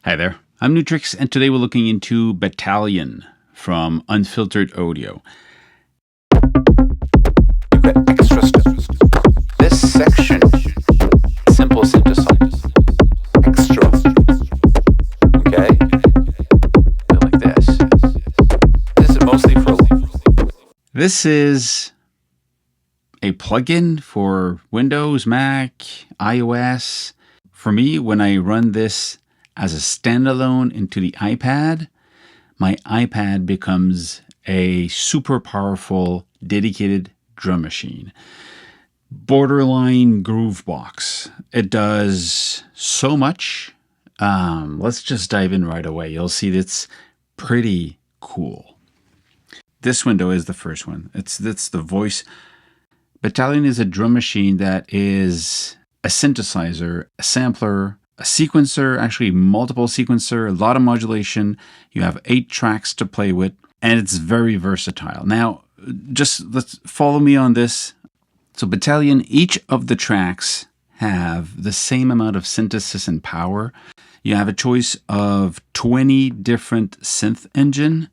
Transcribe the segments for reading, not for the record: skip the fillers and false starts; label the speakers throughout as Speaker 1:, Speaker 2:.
Speaker 1: Hi there, I'm Nu-Trix, and today we're looking into Battalion from Unfiltered Audio.
Speaker 2: You've got extra steps. This section, simple synthesize. Extra. Okay? Like this. This is mostly for...
Speaker 1: This is a plugin for Windows, Mac, iOS. For me, when I run this as a standalone into the iPad, my iPad becomes a super powerful, dedicated drum machine. Borderline Groovebox. It does so much. Let's just dive in right away. You'll see that's pretty cool. This window is the first one. It's the voice. Battalion is a drum machine that is a synthesizer, a sampler, a sequencer, actually multiple sequencer, a lot of modulation. You have 8 tracks to play with, and it's very versatile. Now, let's follow me on this. So Battalion, each of the tracks have the same amount of synthesis and power. You have a choice of 20 different synth engine.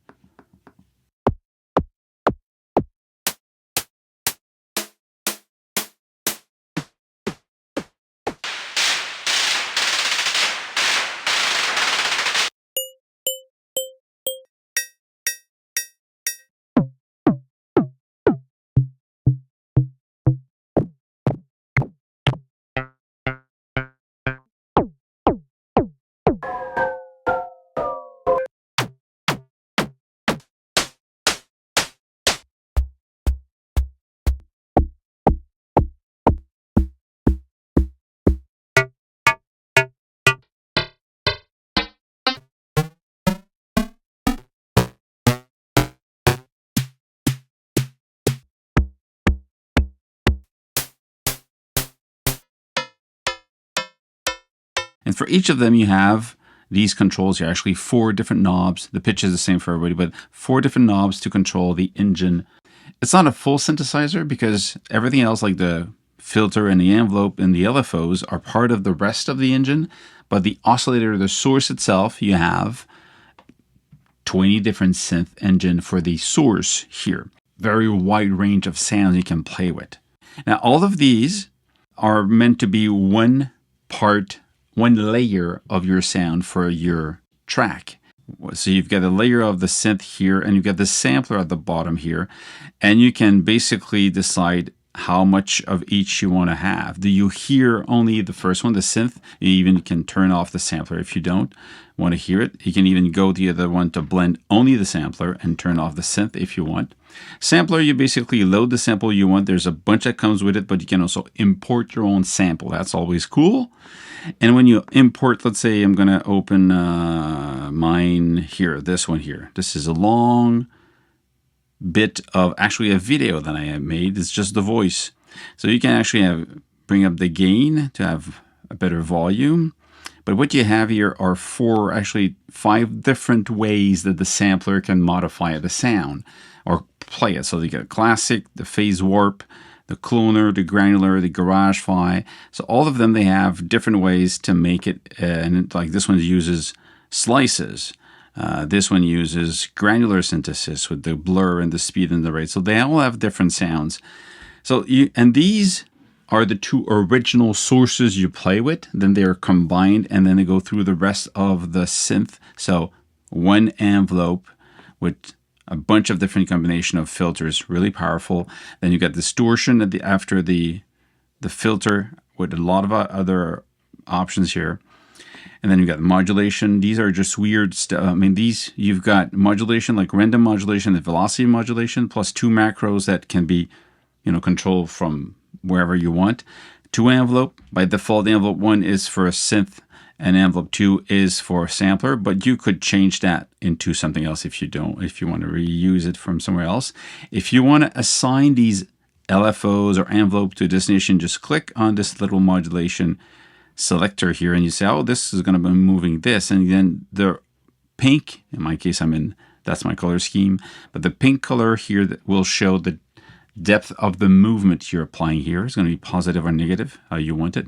Speaker 1: And for each of them, you have these controls here, actually 4 different knobs. The pitch is the same for everybody, but 4 different knobs to control the engine. It's not a full synthesizer because everything else, like the filter and the envelope and the LFOs, are part of the rest of the engine. But the oscillator, the source itself, you have 20 different synth engine for the source here. Very wide range of sounds you can play with. Now, all of these are meant to be one layer of your sound for your track. So you've got a layer of the synth here, and you've got the sampler at the bottom here, and you can basically decide how much of each you want to have. Do you hear only the first one, the synth? You even can turn off the sampler if you don't want to hear it. You can even go to the other one to blend only the sampler and turn off the synth if you want. Sampler, you basically load the sample you want. There's a bunch that comes with it, but you can also import your own sample. That's always cool. And when you import, let's say I'm going to open mine here, this one here. This is a long bit of actually a video that I have made. It's just the voice. So you can actually bring up the gain to have a better volume. But what you have here are 5 different ways that the sampler can modify the sound or play it. So you get classic, the phase warp, the cloner, the granular, the garage fi. So all of them, they have different ways to make it. And like this one uses slices. This one uses granular synthesis with the blur and the speed and the rate. So they all have different sounds. So and these are the 2 original sources you play with. Then they're combined, and then they go through the rest of the synth. So one envelope with a bunch of different combination of filters, really powerful. Then you got distortion after the filter with a lot of other options here. And then you got modulation. These are just weird stuff. I mean, you've got modulation, like random modulation and velocity modulation, plus 2 macros that can be, controlled from wherever you want. 2 envelope. By default, envelope 1 is for a synth, and envelope 2 is for a sampler, but you could change that into something else if you want to reuse it from somewhere else. If you want to assign these LFOs or envelope to a destination, just click on this little modulation selector here, and you say, oh, this is going to be moving this, and then the pink, in my case, that's my color scheme, but the pink color here that will show the depth of the movement you're applying here. Is going to be positive or negative, how you want it.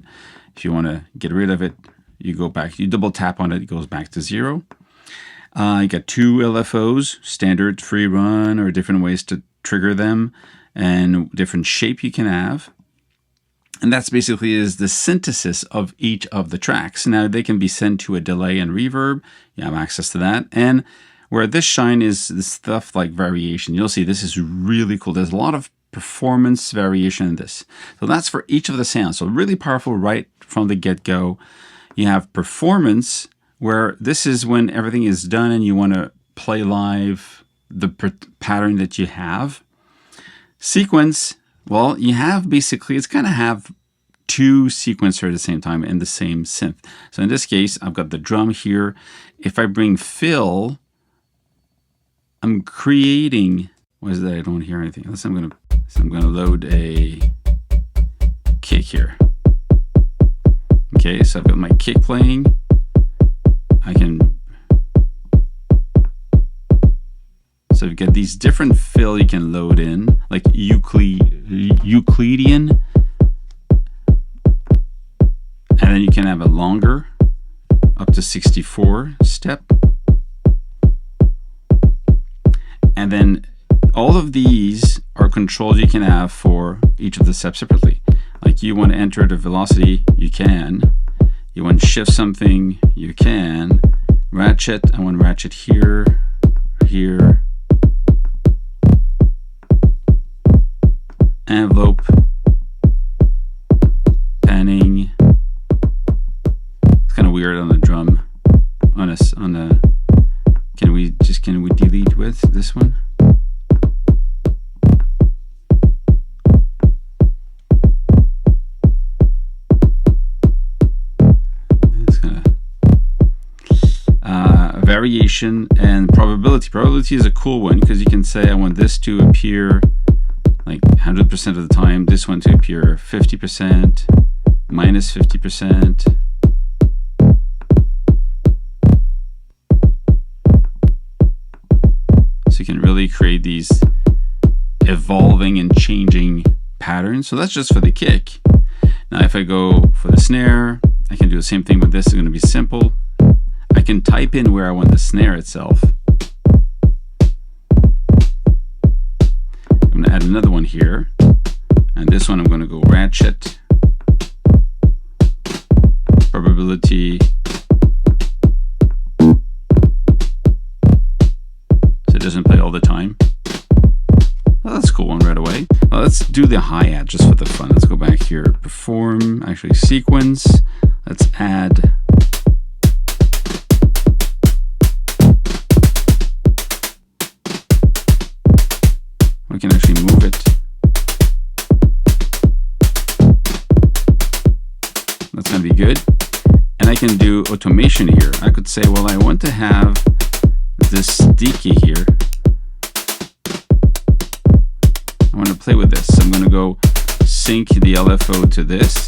Speaker 1: If you want to get rid of it, you go back, you double tap on it, it goes back to 0. You got 2 LFOs, standard, free run, or different ways to trigger them, and different shape you can have. And that's basically is the synthesis of each of the tracks. Now they can be sent to a delay and reverb. You have access to that. And where this shine is the stuff like variation. You'll see this is really cool. There's a lot of performance variation in this. So that's for each of the sounds. So really powerful right from the get-go. You have performance, where this is when everything is done and you want to play live the pattern that you have. Sequence, well, you have basically, it's kind of have 2 sequencers at the same time in the same synth. So in this case, I've got the drum here. If I bring fill, I'm creating, what is that? I don't hear anything. Unless I'm gonna load a kick here. Okay, so I've got my kick playing. I can, so you've got these different fill you can load in, like Euclidean, and then you can have a longer, up to 64 step. And then all of these are controls you can have for each of the steps separately. Like you want to enter the velocity, you can. You want to shift something, you can. Ratchet, I want ratchet here, here. Envelope, panning. It's kind of weird on the drum. On the, can we delete with this one? Variation and probability. Probability is a cool one because you can say I want this to appear like 100% of the time, this one to appear 50%, minus 50%. So you can really create these evolving and changing patterns. So that's just for the kick. Now if I go for the snare, I can do the same thing with this. It's going to be simple. I can type in where I want the snare itself. I'm going to add another one here. And this one I'm going to go ratchet, probability. So it doesn't play all the time. Well, that's a cool one right away. Well, let's do the hi-hat just for the fun. Let's go back here. Perform, actually sequence. Let's add. We can actually move it. That's going to be good. And I can do automation here. I could say, well, I want to have this decay here. I want to play with this. So I'm going to go sync the LFO to this.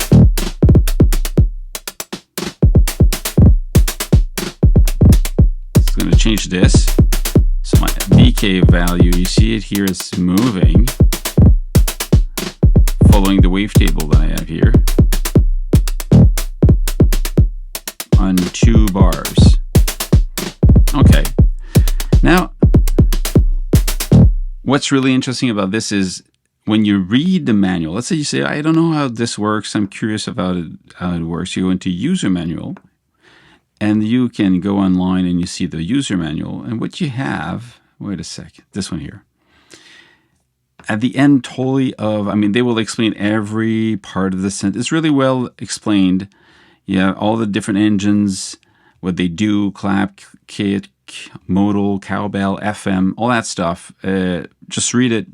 Speaker 1: It's going to change this. So my decay value, you see it here is moving, following the wavetable that I have here on 2 bars. Okay. Now, what's really interesting about this is when you read the manual, let's say you say, I don't know how this works, I'm curious about how it works. You go into user manual. And you can go online and you see the user manual. And what you have, wait a sec, this one here. At the end totally of, I mean, they will explain every part of the synth. It's really well explained. Yeah, all the different engines, what they do, clap, kick, modal, cowbell, FM, all that stuff. Just read it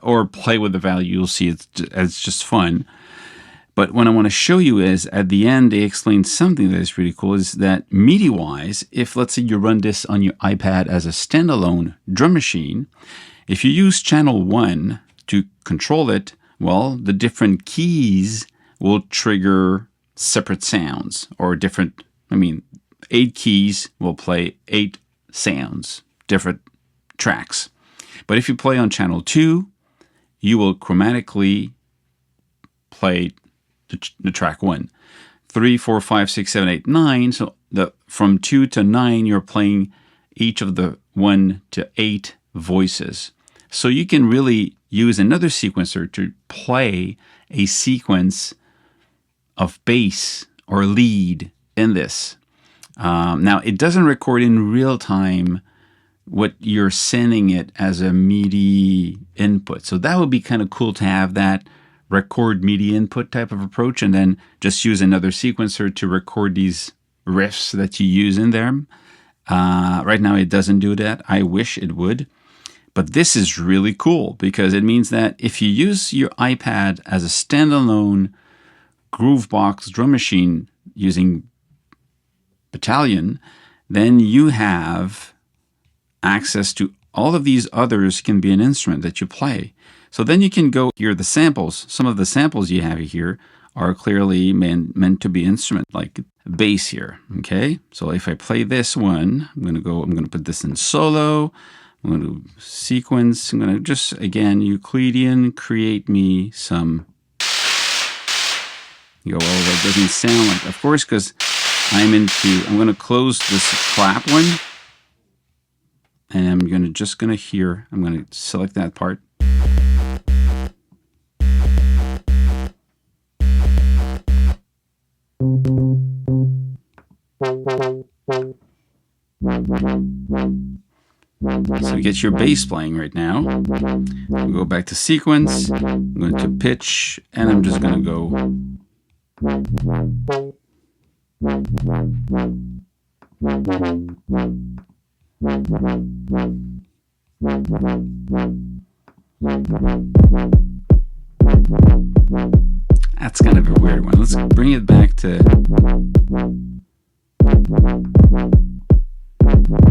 Speaker 1: or play with the value. You'll see it's just fun. But what I want to show you is at the end, they explain something that is really cool, is that MIDI-wise, if let's say you run this on your iPad as a standalone drum machine, if you use channel 1 to control it, well, the different keys will trigger separate sounds or different, 8 keys will play 8 sounds, different tracks. But if you play on channel 2, you will chromatically play the track 1. 3, 4, 5, 6, 7, 8, 9. So from 2 to 9, you're playing each of the 1 to 8 voices. So you can really use another sequencer to play a sequence of bass or lead in this. Now, it doesn't record in real time what you're sending it as a MIDI input. So that would be kind of cool to have that record MIDI input type of approach, and then just use another sequencer to record these riffs that you use in there. Right now it doesn't do that. I wish it would. But this is really cool because it means that if you use your iPad as a standalone Groovebox drum machine using Battalion, then you have access to all of these others can be an instrument that you play. So then you can go hear the samples. Some of the samples you have here are clearly meant to be instrument, like bass here. Okay, so if I play this one, I'm going to put this in solo. I'm going to sequence. I'm going to just, again, Euclidean, create me some. You go, well, that doesn't sound like, of course, because I'm going to close this clap one. And I'm going to select that part. So you get your bass playing right now. We'll go back to sequence. I'm going to pitch, and I'm just going to go. That's kind of a weird one. Let's bring it back to.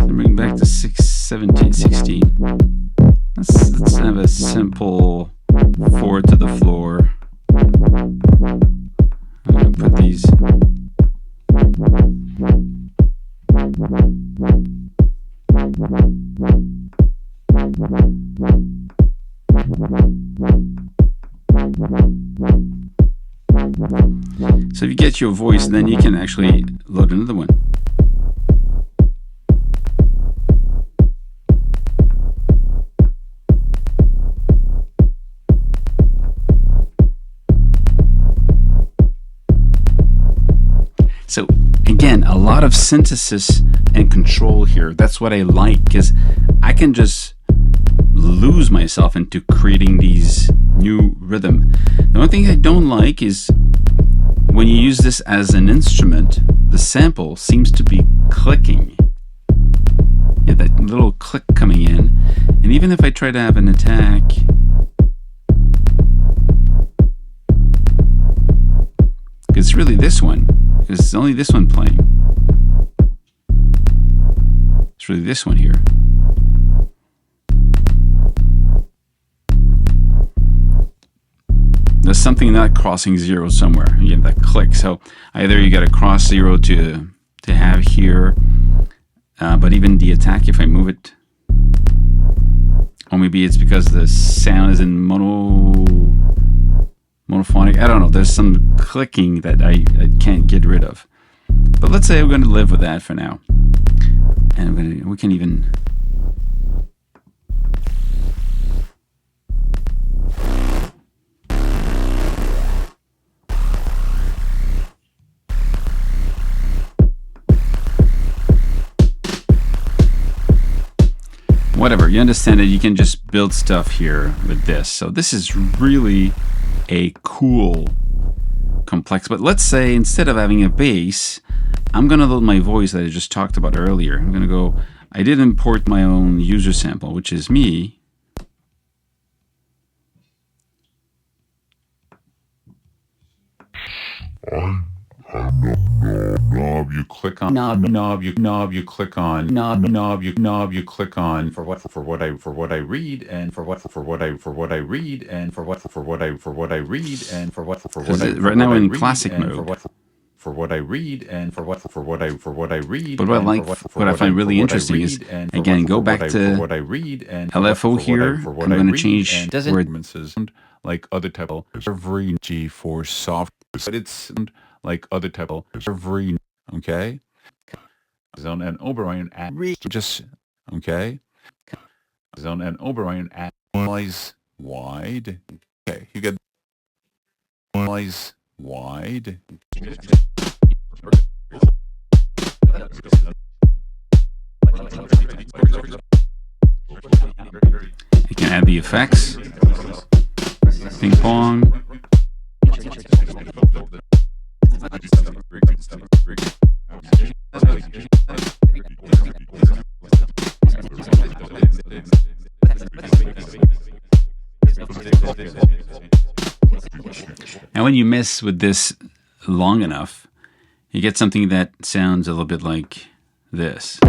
Speaker 1: Bring back to 17, 16. Let's have a simple 4 to the floor. I'm going to put these. So if you get your voice, then you can actually load another one. So again, a lot of synthesis and control here. That's what I like, because I can just lose myself into creating these new rhythm. The only thing I don't like is when you use this as an instrument, the sample seems to be clicking. Yeah, that little click coming in. And even if I try to have an attack, it's really this one, because it's only this one playing. It's really this one here. There's something not crossing 0 somewhere. You have that click. So either you got to cross 0 to have here, but even the attack, if I move it, or maybe it's because the sound is in monophonic. I don't know. There's some clicking that I can't get rid of. But let's say we're going to live with that for now, and we can even. Whatever, you understand that you can just build stuff here with this. So this is really a cool, complex. But let's say instead of having a bass, I'm going to load my voice that I just talked about earlier. I'm going to go, I did import my own user sample, which is me.
Speaker 3: Knob you click on knob you click on knob you click on for what I read and for what I read and for what I read and for what
Speaker 1: right now in classic mode.
Speaker 3: For what I read and for what I read.
Speaker 1: But what I find really interesting is, again, go back to
Speaker 3: what I read and
Speaker 1: LFO here. I'm going to change
Speaker 3: where like other type of every G4 soft, but it's like other type of every, okay? Zone and Oberyn at just, okay? Zone and Oberyn at eyes wide. Okay, you get eyes wide.
Speaker 1: You can add the effects. Ping pong. And when you mess with this long enough, you get something that sounds a little bit like this.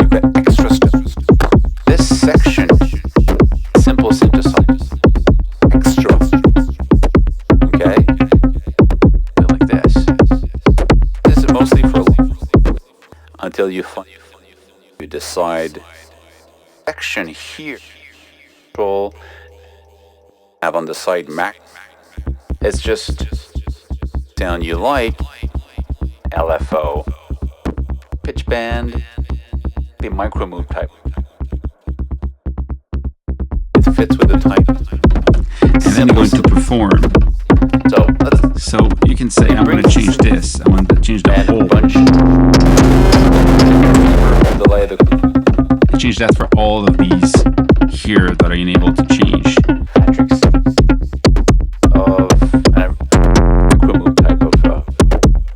Speaker 2: You get extra steps. This section, simple synthesizer, extra. Okay? Feel like this. This is mostly for until you decide section here. Control have on the side Mac. It's just sound you like. LFO, pitch band, the micro move type. It fits with the type.
Speaker 1: And then you're going to perform.
Speaker 2: So
Speaker 1: So you can say, I'm going to change this. I want to change the
Speaker 2: add a
Speaker 1: whole.
Speaker 2: bunch. Delay the
Speaker 1: Change that for all of these here that are enabled to change.
Speaker 2: matrix of a micro move type of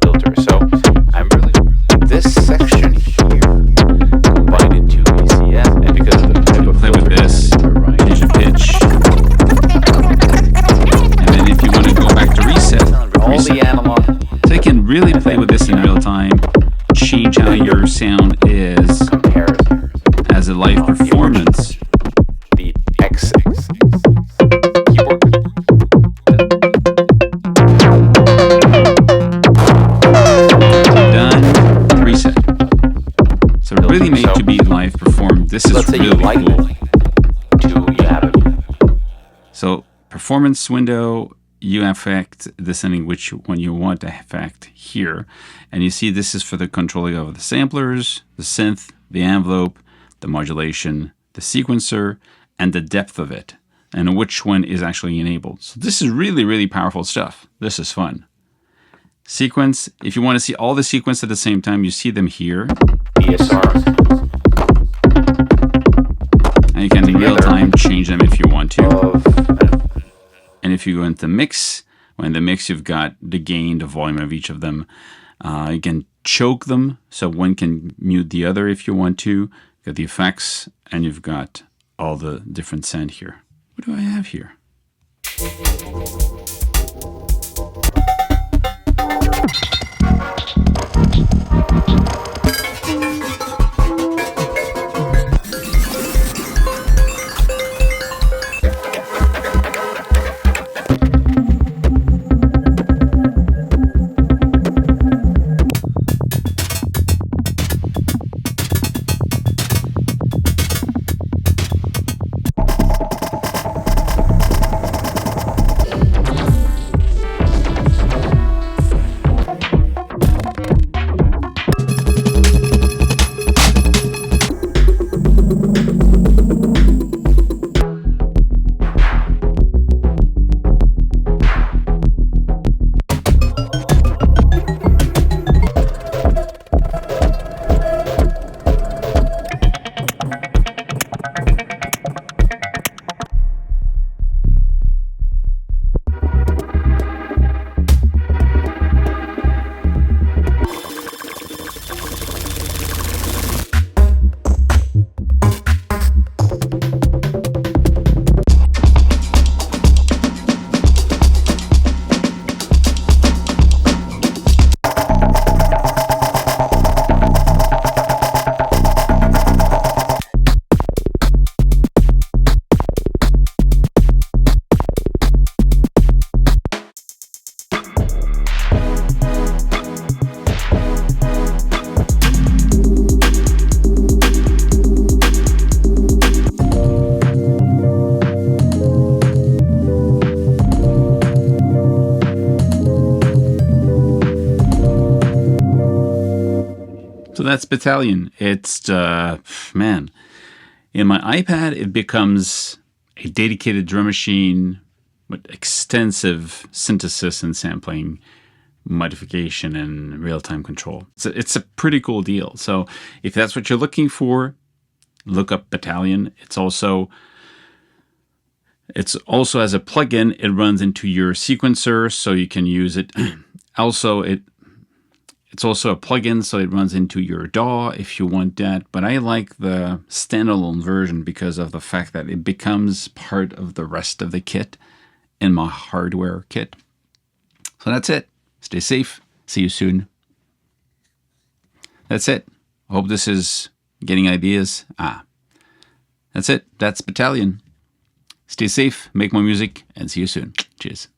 Speaker 2: filter. So I'm really this section here combined into ECM, and because of the type of
Speaker 1: Play with this, change the pitch. And then if you want to go back to reset,
Speaker 2: all the analog.
Speaker 1: So you can really play with this in real time, change how your sound is
Speaker 2: Comparison.
Speaker 1: as a live performance.
Speaker 2: The X keyboard.
Speaker 1: Done, reset. So really made to be live performed. This is
Speaker 2: Let's say you
Speaker 1: really
Speaker 2: like
Speaker 1: cool.
Speaker 2: it. You have it.
Speaker 1: So performance window, you affect the setting which one you want to affect here. And you see this is for the controlling of the samplers, the synth, the envelope, the modulation, the sequencer, and the depth of it, and which one is actually enabled. So this is really, really powerful stuff. This is fun. Sequence, if you want to see all the sequence at the same time, you see them here.
Speaker 2: BSR.
Speaker 1: And you can in real time change them if you want to.
Speaker 2: Of
Speaker 1: And if you go into mix, well, in the mix you've got the gain, the volume of each of them. You can choke them, so one can mute the other if you want to. You've got the effects, and you've got all the different sound here. What do I have here? that's Battalion. It's, man, in my iPad, it becomes a dedicated drum machine with extensive synthesis and sampling, modification, and real-time control. It's a pretty cool deal. So if that's what you're looking for, look up Battalion. It's also as a plugin, it runs into your sequencer, so you can use it. It's also a plugin, so it runs into your DAW if you want that. But I like the standalone version because of the fact that it becomes part of the rest of the kit in my hardware kit. So that's it. Stay safe. See you soon. That's it. I hope this is getting ideas. That's it. That's Battalion. Stay safe, make more music, and see you soon. Cheers.